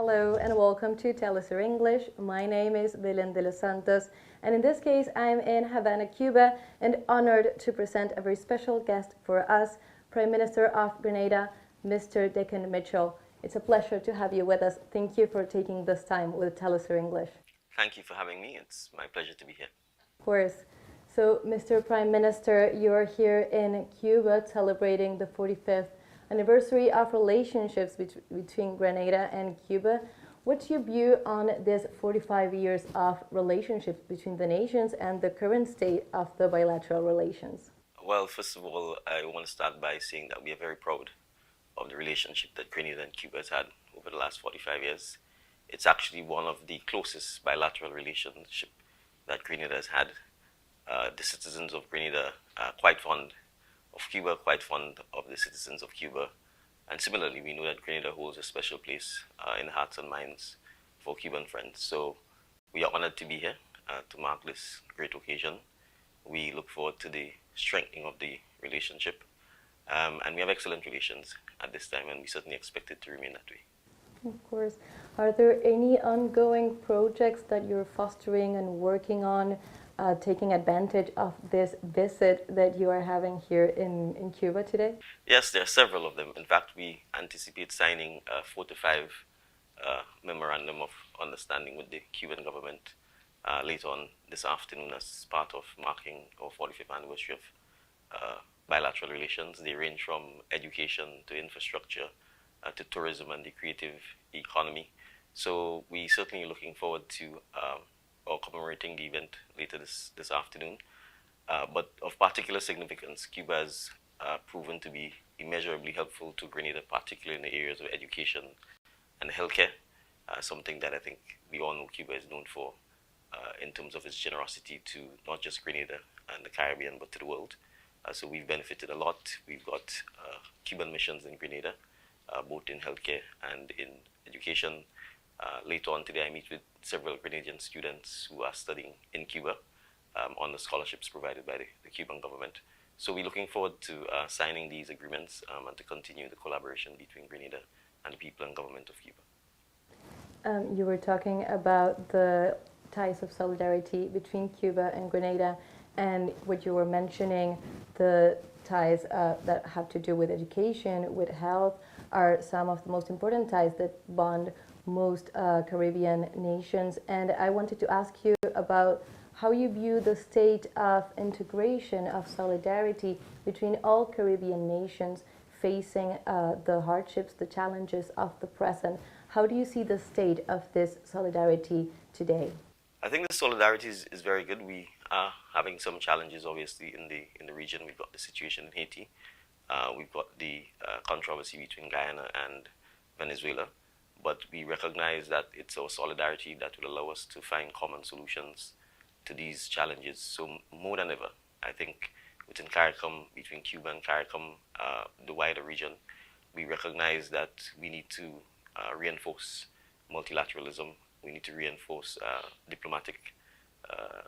Hello and welcome to teleSUR English. My name is Belen de los Santos, and in this case I'm in Havana, Cuba, and honored to present a very special guest for us, Prime Minister of Grenada, Mr. Dickon Mitchell. It's a pleasure to have you with us. Thank you for taking this time with teleSUR English. Thank you for having me. It's my pleasure to be here. Of course. So, Mr. Prime Minister, you're here in Cuba celebrating the 45th anniversary of relationships between Grenada and Cuba. What's your view on this 45 years of relationships between the nations and the current state of the bilateral relations? Well, first of all, I want to start by saying that we are very proud of the relationship that Grenada and Cuba has had over the last 45 years. It's actually one of the closest bilateral relationship that Grenada has had. The citizens of Grenada are quite fond of Cuba, quite fond of the citizens of Cuba. And similarly, we know that Grenada holds a special place in the hearts and minds for Cuban friends. So we are honored to be here to mark this great occasion. We look forward to the strengthening of the relationship. And we have excellent relations at this time, and we certainly expect it to remain that way. Of course. Are there any ongoing projects that you're fostering and working on, taking advantage of this visit that you are having here in Cuba today? Yes, there are several of them. In fact, we anticipate signing 4 to 5 memorandum of understanding with the Cuban government later on this afternoon as part of marking our 45th anniversary of bilateral relations. They range from education to infrastructure to tourism and the creative economy. So we certainly looking forward to or commemorating the event later this afternoon. But of particular significance, Cuba has proven to be immeasurably helpful to Grenada, particularly in the areas of education and healthcare, something that I think we all know Cuba is known for in terms of its generosity to not just Grenada and the Caribbean, but to the world. So we've benefited a lot. We've got Cuban missions in Grenada, both in healthcare and in education. Later on today, I meet with several Grenadian students who are studying in Cuba on the scholarships provided by the Cuban government. So we're looking forward to signing these agreements and to continue the collaboration between Grenada and the people and government of Cuba. You were talking about the ties of solidarity between Cuba and Grenada, and what you were mentioning, the ties that have to do with education, with health, are some of the most important ties that bond most Caribbean nations. And I wanted to ask you about how you view the state of integration, of solidarity between all Caribbean nations facing the hardships, the challenges of the present. How do you see the state of this solidarity today? I think the solidarity is very good. We are having some challenges, obviously, in the region. We've got the situation in Haiti. We've got the controversy between Guyana and Venezuela. But we recognize that it's our solidarity that will allow us to find common solutions to these challenges. So more than ever, I think within CARICOM, between Cuba and CARICOM, the wider region, we recognize that we need to reinforce multilateralism. We need to reinforce diplomatic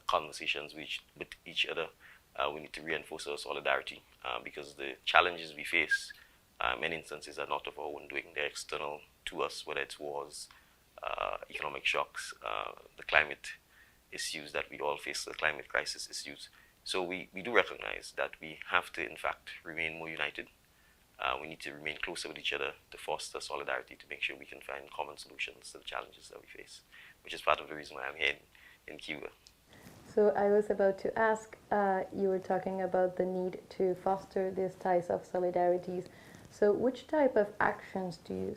conversations with each other. We need to reinforce our solidarity because the challenges we face, many instances, are not of our own doing. They're external to us, whether it's wars, economic shocks, the climate issues that we all face, the climate crisis issues. So we do recognize that we have to, in fact, remain more united. We need to remain closer with each other to foster solidarity, to make sure we can find common solutions to the challenges that we face, which is part of the reason why I'm here in Cuba. So I was about to ask, you were talking about the need to foster these ties of solidarities. So which type of actions do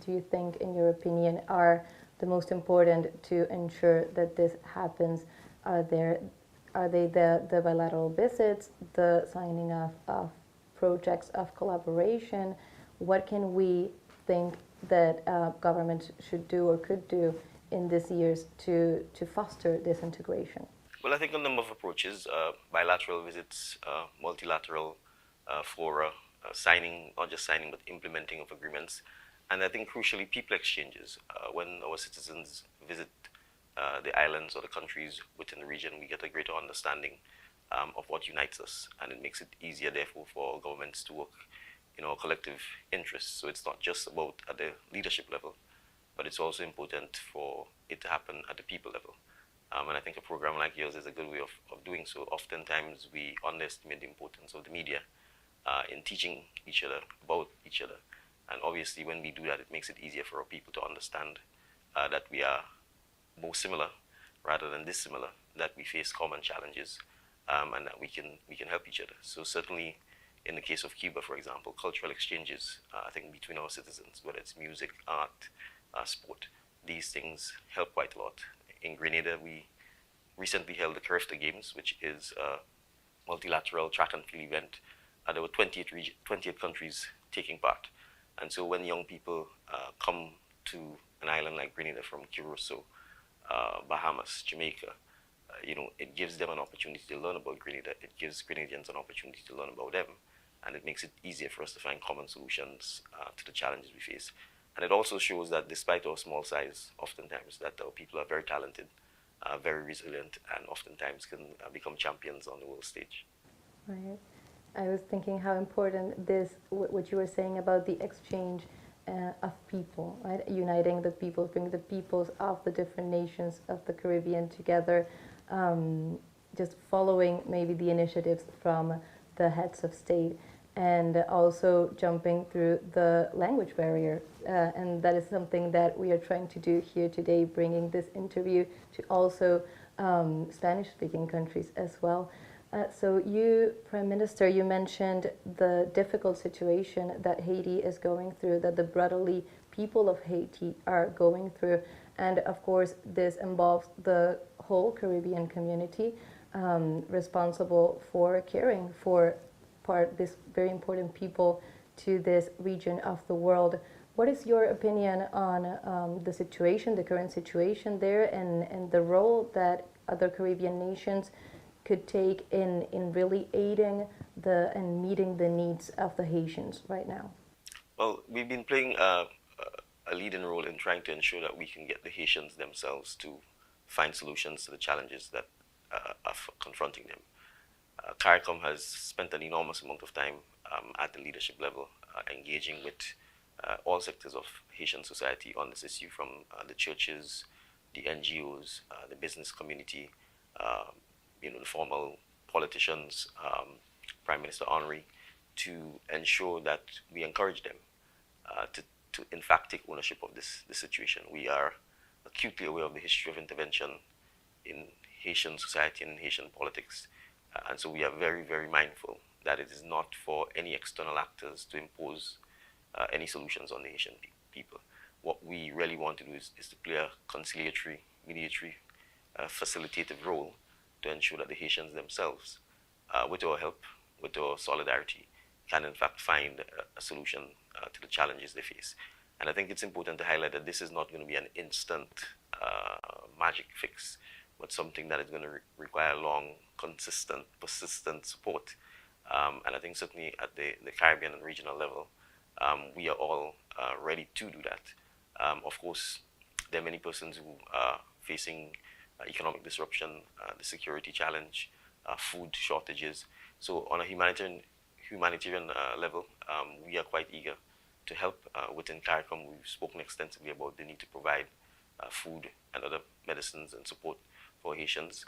you think, in your opinion, are the most important to ensure that this happens? Are they the bilateral visits, the signing of projects of collaboration? What can we think that government should do or could do in these years to foster this integration? Well, I think a number of approaches, bilateral visits, multilateral fora, signing, not just signing, but implementing of agreements. And I think crucially, people exchanges. When our citizens visit the islands or the countries within the region, we get a greater understanding of what unites us. And it makes it easier, therefore, for governments to work in our collective interests. So it's not just about at the leadership level, but it's also important for it to happen at the people level. And I think a program like yours is a good way of doing so. Oftentimes, we underestimate the importance of the media in teaching each other about each other. And obviously, when we do that, it makes it easier for our people to understand that we are more similar rather than dissimilar, that we face common challenges, and that we can help each other. So certainly, in the case of Cuba, for example, cultural exchanges, I think between our citizens, whether it's music, art, sport, these things help quite a lot. In Grenada, we recently held the Carifta Games, which is a multilateral track and field event. There were 28 countries taking part. And so when young people come to an island like Grenada from Curacao, Bahamas, Jamaica, it gives them an opportunity to learn about Grenada. It gives Grenadians an opportunity to learn about them. And it makes it easier for us to find common solutions to the challenges we face. And it also shows that despite our small size, oftentimes that our people are very talented, very resilient, and oftentimes can become champions on the world stage. Right. I was thinking how important this, what you were saying about the exchange of people, right? Uniting the people, bringing the peoples of the different nations of the Caribbean together, just following maybe the initiatives from the heads of state, and also jumping through the language barrier. And that is something that we are trying to do here today, bringing this interview to also Spanish-speaking countries as well. So you, Prime Minister, you mentioned the difficult situation that Haiti is going through, that the brotherly people of Haiti are going through. And of course, this involves the whole Caribbean community responsible for caring for this very important people to this region of the world. What is your opinion on the situation, the current situation there, and the role that other Caribbean nations could take in really aiding and meeting the needs of the Haitians right now? Well, we've been playing a leading role in trying to ensure that we can get the Haitians themselves to find solutions to the challenges that are confronting them. CARICOM has spent an enormous amount of time at the leadership level engaging with all sectors of Haitian society on this issue, from the churches, the NGOs, the business community, the formal politicians, Prime Minister Henry, to ensure that we encourage them to in fact take ownership of this situation. We are acutely aware of the history of intervention in Haitian society and in Haitian politics. And so we are very, very mindful that it is not for any external actors to impose any solutions on the Haitian people. What we really want to do is to play a conciliatory, mediatory, facilitative role to ensure that the Haitians themselves, with our help, with our solidarity, can in fact find a solution to the challenges they face. And I think it's important to highlight that this is not going to be an instant magic fix, but something that is going to require long, consistent, persistent support. And I think certainly at the Caribbean and regional level, we are all ready to do that. Of course, there are many persons who are facing economic disruption, the security challenge, food shortages. So on a humanitarian level, we are quite eager to help. Within CARICOM, we've spoken extensively about the need to provide food and other medicines and support for Haitians,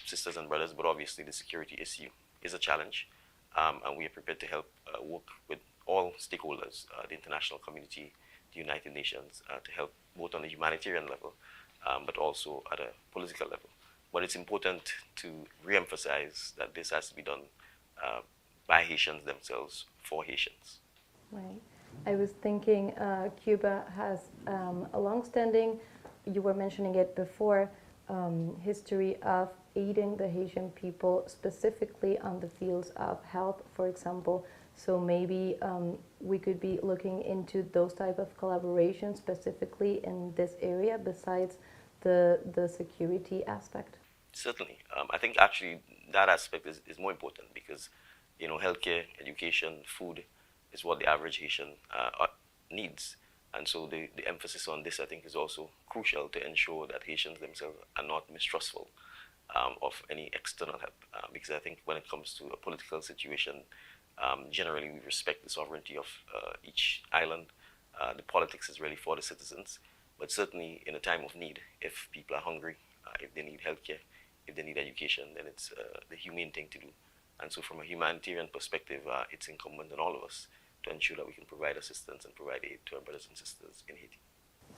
sisters and brothers, but obviously the security issue is a challenge, and we are prepared to help work with all stakeholders, the international community, the United Nations, to help both on the humanitarian level, but also at a political level. But it's important to re-emphasize that this has to be done by Haitians themselves, for Haitians. Right. I was thinking Cuba has a long-standing, you were mentioning it before, history of aiding the Haitian people, specifically on the fields of health, for example. So maybe we could be looking into those type of collaborations specifically in this area, besides the security aspect. Certainly. I think actually that aspect is more important because, healthcare, education, food is what the average Haitian needs. And so the emphasis on this, I think, is also crucial to ensure that Haitians themselves are not mistrustful of any external help. Because I think when it comes to a political situation, generally we respect the sovereignty of each island. The politics is really for the citizens. But certainly in a time of need, if people are hungry, if they need healthcare, if they need education, then it's the humane thing to do. And so from a humanitarian perspective, it's incumbent on all of us to ensure that we can provide assistance and provide aid to our brothers and sisters in Haiti.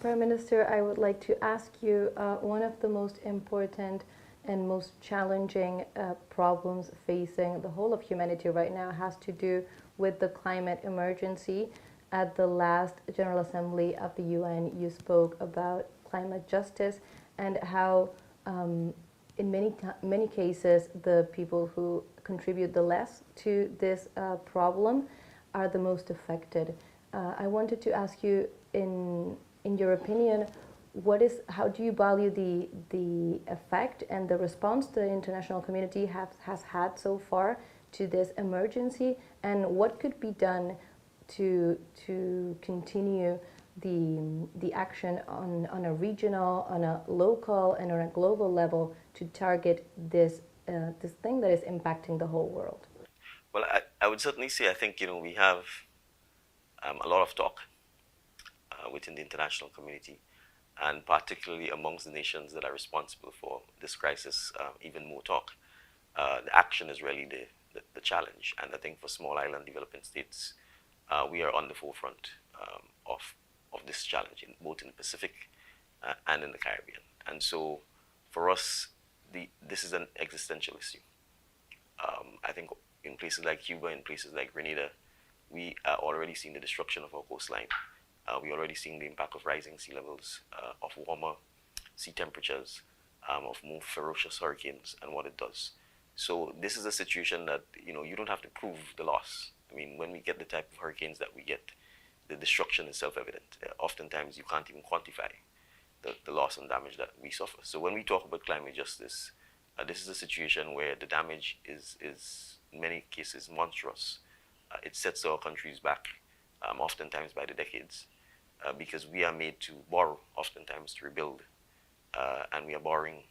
Prime Minister, I would like to ask you, one of the most important and most challenging problems facing the whole of humanity right now has to do with the climate emergency. At the last General Assembly of the UN, you spoke about climate justice and how in many cases the people who contribute the less to this problem are the most affected. I wanted to ask you, in your opinion, how do you value the effect and the response the international community has had so far to this emergency, and what could be done to continue the action on a regional, on a local, and on a global level to target this this thing that is impacting the whole world? Well, I would certainly say I think we have a lot of talk within the international community, and particularly amongst the nations that are responsible for this crisis, even more talk. The action is really the challenge, and I think for small island developing states, we are on the forefront of this challenge, both in the Pacific and in the Caribbean. And so, for us, this is an existential issue. I think in places like Cuba, in places like Grenada, we are already seeing the destruction of our coastline. We're already seeing the impact of rising sea levels, of warmer sea temperatures, of more ferocious hurricanes and what it does. So this is a situation that you don't have to prove the loss. I mean, when we get the type of hurricanes that we get, the destruction is self-evident. Oftentimes you can't even quantify the loss and damage that we suffer. So when we talk about climate justice, this is a situation where the damage is in many cases monstrous. It sets our countries back, oftentimes by the decades, because we are made to borrow, oftentimes to rebuild, and we are borrowing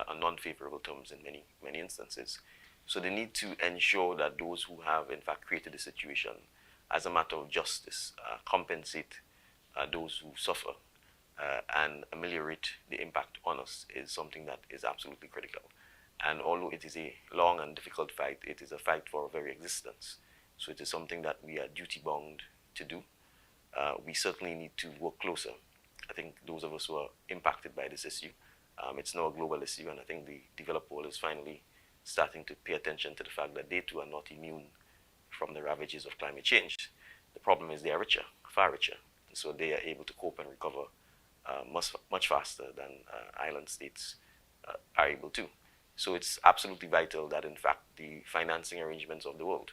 on non-favorable terms in many instances. So the need to ensure that those who have in fact created the situation, as a matter of justice, compensate those who suffer and ameliorate the impact on us is something that is absolutely critical. And although it is a long and difficult fight, it is a fight for our very existence. So it is something that we are duty-bound to do. We certainly need to work closer. I think those of us who are impacted by this issue, it's now a global issue, and I think the developed world is finally starting to pay attention to the fact that they too are not immune from the ravages of climate change. The problem is they are richer, far richer, and so they are able to cope and recover much faster than island states are able to. So it's absolutely vital that in fact the financing arrangements of the world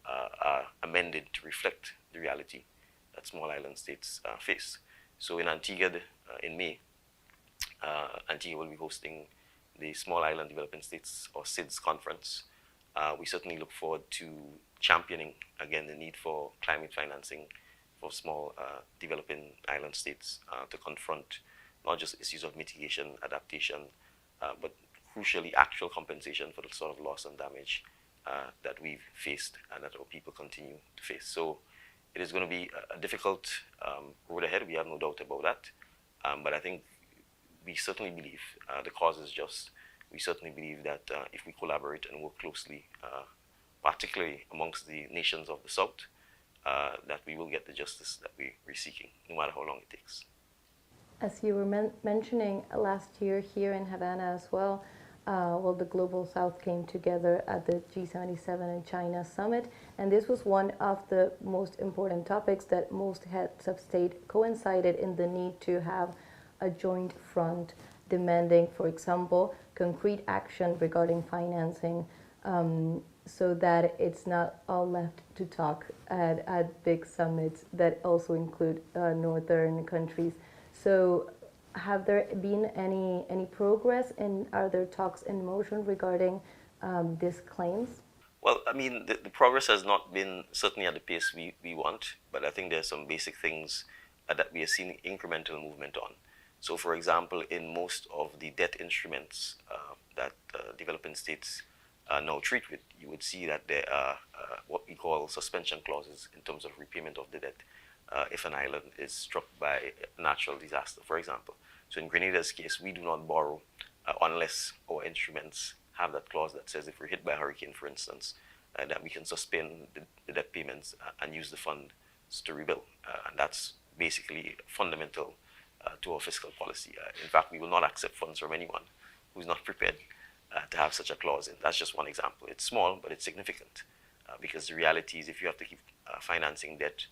are amended to reflect the reality that small island states face. So in Antigua, in May, Antigua will be hosting the Small Island Developing States, or SIDS conference. We certainly look forward to championing, again, the need for climate financing for small developing island states to confront not just issues of mitigation, adaptation, but crucially actual compensation for the sort of loss and damage that we've faced and that our people continue to face. So it is going to be a difficult road ahead, we have no doubt about that. But I think we certainly believe the cause is just. We certainly believe that if we collaborate and work closely, particularly amongst the nations of the South, that we will get the justice that we're seeking, no matter how long it takes. As you were mentioning, last year here in Havana as well, the Global South came together at the G77 in China summit, and this was one of the most important topics that most heads of state coincided in the need to have a joint front demanding, for example, concrete action regarding financing, so that it's not all left to talk at big summits that also include northern countries. So have there been any progress, and are there talks in motion regarding these claims? Well, I mean, the progress has not been certainly at the pace we want, but I think there are some basic things that we are seeing incremental movement on. So, for example, in most of the debt instruments that developing states now treat with, you would see that there are what we call suspension clauses in terms of repayment of the debt. if an island is struck by a natural disaster, for example. So in Grenada's case, we do not borrow unless our instruments have that clause that says if we're hit by a hurricane, for instance, that we can suspend the debt payments and use the funds to rebuild. And that's basically fundamental to our fiscal policy. In fact, we will not accept funds from anyone who's not prepared to have such a clause in. That's just one example. It's small, but it's significant because the reality is if you have to keep financing debt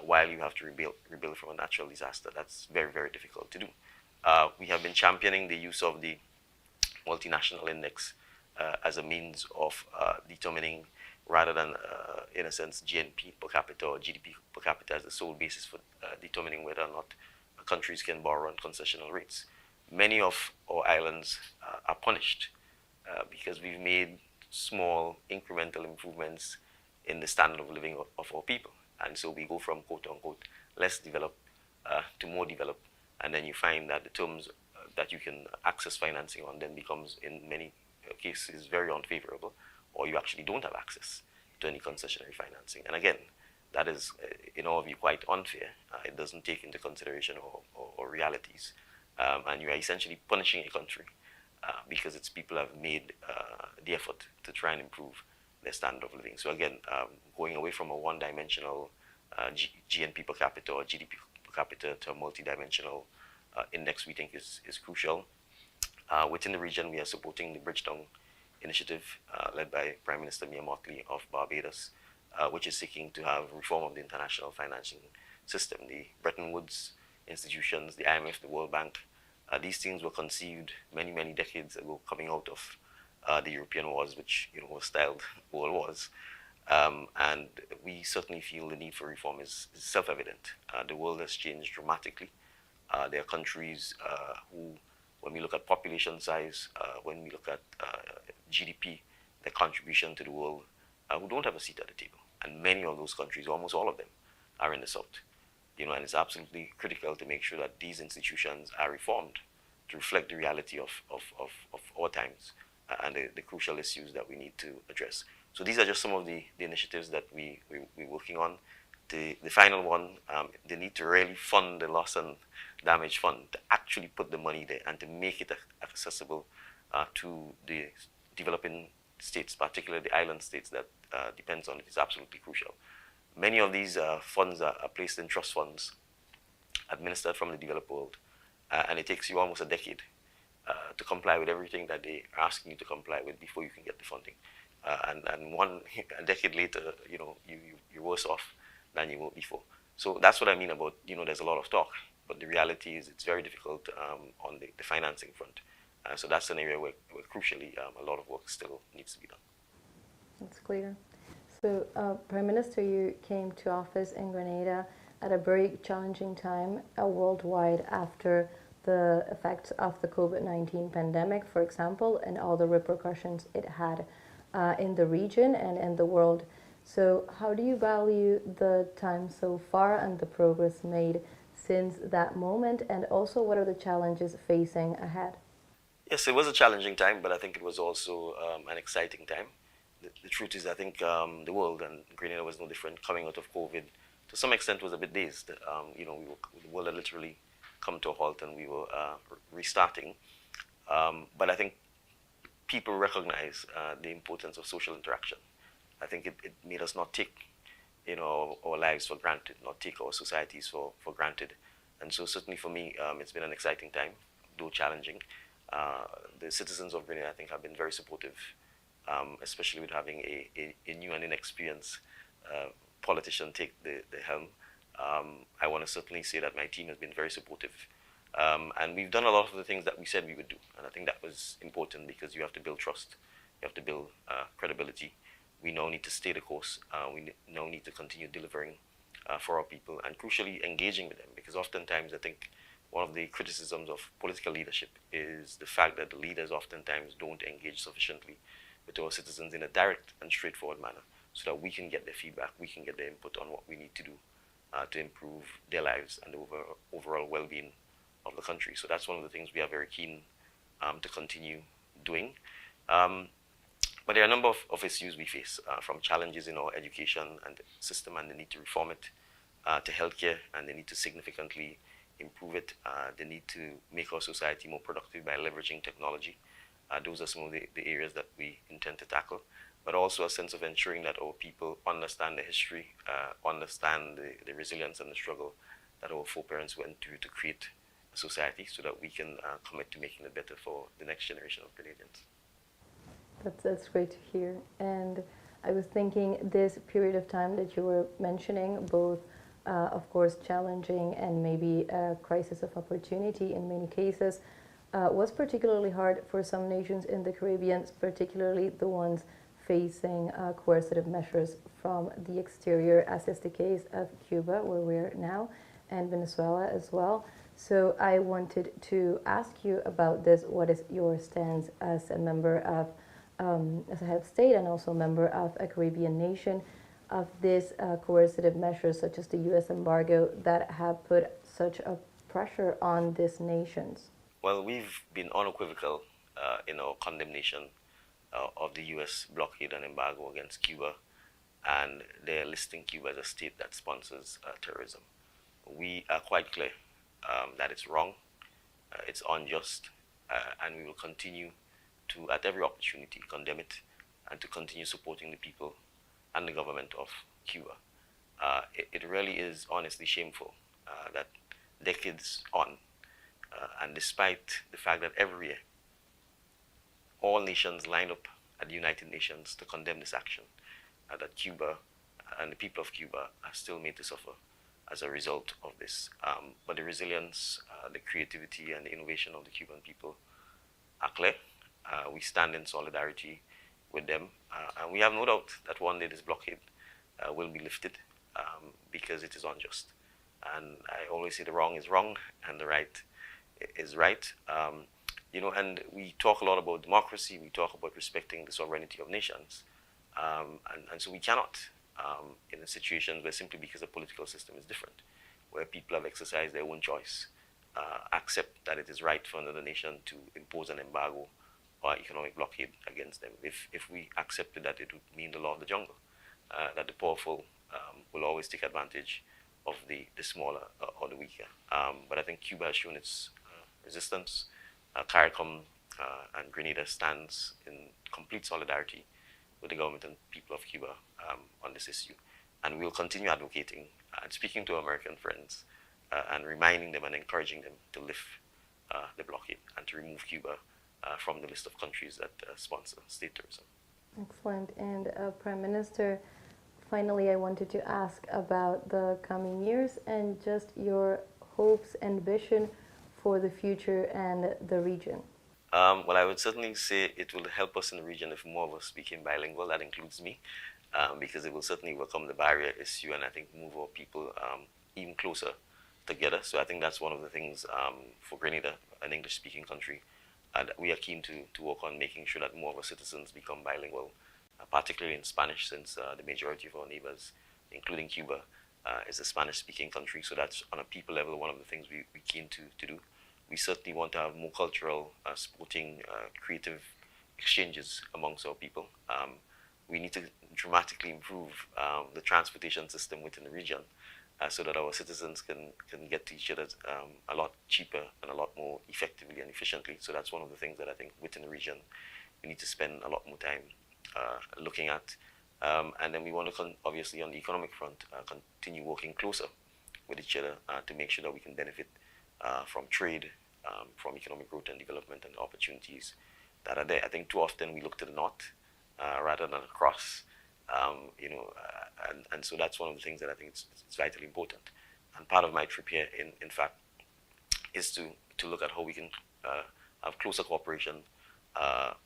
while you have to rebuild from a natural disaster, that's very, very difficult to do. We have been championing the use of the multinational index as a means of determining, rather than, in a sense, GNP per capita or GDP per capita as the sole basis for determining whether or not countries can borrow on concessional rates. Many of our islands are punished because we've made small incremental improvements in the standard of living of our people. And so we go from quote unquote less developed to more developed. And then you find that the terms that you can access financing on then becomes in many cases very unfavorable, or you actually don't have access to any concessionary financing. And again, that is, in our view, quite unfair. It doesn't take into consideration or realities. And you are essentially punishing a country because its people have made the effort to try and improve their standard of living. So again, going away from a one-dimensional GNP per capita or GDP per capita to a multi-dimensional index, we think is crucial. Within the region, we are supporting the Bridgetown initiative led by Prime Minister Mia Mottley of Barbados, which is seeking to have reform of the international financing system. The Bretton Woods institutions, the IMF, the World Bank, these things were conceived many, many decades ago, coming out of the European wars, which were styled world wars. And we certainly feel the need for reform is self-evident. The world has changed dramatically. There are countries who, when we look at population size, when we look at GDP, their contribution to the world, who don't have a seat at the table. And many of those countries, almost all of them, are in the South. And it's absolutely critical to make sure that these institutions are reformed to reflect the reality of our times and the crucial issues that we need to address. So these are just some of the initiatives that we're working on. The final one, the need to really fund the loss and damage fund, to actually put the money there and to make it accessible to the developing states, particularly the island states that depends on it, is absolutely crucial. Many of these funds are placed in trust funds administered from the developed world, and it takes you almost a decade to comply with everything that they are asking you to comply with before you can get the funding. And a decade later, you're worse off than you were before. So that's what I mean about, there's a lot of talk, but the reality is it's very difficult on the financing front. So that's an area where crucially, a lot of work still needs to be done. That's clear. So, Prime Minister, you came to office in Grenada at a very challenging time worldwide after the effects of the COVID-19 pandemic, for example, and all the repercussions it had in the region and in the world. So how do you value the time so far and the progress made since that moment, and also what are the challenges facing ahead? Yes, it was a challenging time, but I think it was also an exciting time. The truth is, I think the world, and Grenada was no different, coming out of COVID, to some extent was a bit dazed. The world had literally come to a halt and we were restarting. But I think people recognize the importance of social interaction. I think it made us not take our lives for granted, not take our societies for granted. And so certainly for me, it's been an exciting time, though challenging. The citizens of Grenada, I think, have been very supportive, especially with having a new and inexperienced politician take the helm. I want to certainly say that my team has been very supportive. And we've done a lot of the things that we said we would do. And I think that was important because you have to build trust. You have to build credibility. We now need to stay the course. We now need to continue delivering for our people and crucially engaging with them, because oftentimes I think one of the criticisms of political leadership is the fact that the leaders oftentimes don't engage sufficiently with our citizens in a direct and straightforward manner so that we can get their feedback, we can get their input on what we need to do to improve their lives and the overall well-being of the country. So that's one of the things we are very keen to continue doing. But there are a number of issues we face, from challenges in our education and system and the need to reform it, to healthcare, and they need to significantly improve it. They need to make our society more productive by leveraging technology. Those are some of the areas that we intend to tackle, but also a sense of ensuring that our people understand the history, understand the resilience and the struggle that our foreparents went through to create a society, so that we can commit to making it better for the next generation of Canadians. That's great to hear. And I was thinking this period of time that you were mentioning, both of course challenging and maybe a crisis of opportunity in many cases, was particularly hard for some nations in the Caribbean, particularly the ones facing coercive measures from the exterior, as is the case of Cuba, where we're now, and Venezuela as well. So I wanted to ask you about this. What is your stance as a member of, as a head of state and also a member of a Caribbean nation, of these coercive measures such as the US embargo that have put such a pressure on these nations? Well, we've been unequivocal in our condemnation of the US blockade and embargo against Cuba, and they're listing Cuba as a state that sponsors terrorism. We are quite clear that it's wrong, it's unjust, and we will continue to, at every opportunity, condemn it and to continue supporting the people and the government of Cuba. It really is honestly shameful that decades on, and despite the fact that every year all nations line up at the United Nations to condemn this action, that Cuba and the people of Cuba are still made to suffer as a result of this. But the resilience, the creativity, and the innovation of the Cuban people are clear. We stand in solidarity with them, and we have no doubt that one day this blockade will be lifted, because it is unjust. And I always say the wrong is wrong and the right is right. And we talk a lot about democracy, we talk about respecting the sovereignty of nations, and so we cannot, in situations where simply because the political system is different, where people have exercised their own choice, accept that it is right for another nation to impose an embargo or economic blockade against them. If we accepted that, it would mean the law of the jungle, that the powerful will always take advantage of the smaller or the weaker. But I think Cuba has shown its resistance. CARICOM and Grenada stands in complete solidarity with the government and people of Cuba on this issue. And we'll continue advocating and speaking to American friends and reminding them and encouraging them to lift the blockade and to remove Cuba from the list of countries that sponsor state terrorism. Excellent. And Prime Minister, finally, I wanted to ask about the coming years and just your hopes and vision for the future and the region. Well, I would certainly say it will help us in the region if more of us became bilingual. That includes me, because it will certainly overcome the barrier issue and I think move our people even closer together. So I think that's one of the things for Grenada, an English-speaking country, that we are keen to work on making sure that more of our citizens become bilingual, particularly in Spanish, since the majority of our neighbors, including Cuba, is a Spanish-speaking country. So that's, on a people level, one of the things we're keen to do. We certainly want to have more cultural, sporting, creative exchanges amongst our people. We need to dramatically improve the transportation system within the region so that our citizens can get to each other a lot cheaper and a lot more effectively and efficiently. So that's one of the things that I think within the region we need to spend a lot more time looking at. And then we want to, obviously, on the economic front, continue working closer with each other to make sure that we can benefit from trade, from economic growth and development and opportunities that are there. I think too often we look to the north rather than across, and so that's one of the things that I think it's vitally important. And part of my trip here, in fact, is to look at how we can have closer cooperation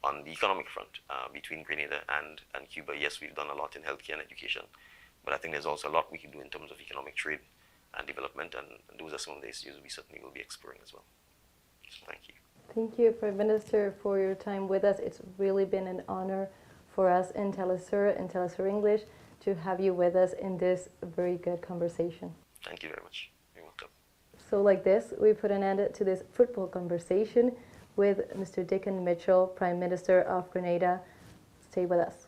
on the economic front between Grenada and Cuba. Yes, we've done a lot in healthcare and education, but I think there's also a lot we can do in terms of economic trade and development, and those are some of the issues we certainly will be exploring as well. So thank you. Thank you, Prime Minister, for your time with us. It's really been an honor for us in teleSUR and teleSUR English to have you with us in this very good conversation. Thank you very much. You're welcome. So like this, we put an end to this football conversation with Mr. Dickon Mitchell, Prime Minister of Grenada. Stay with us.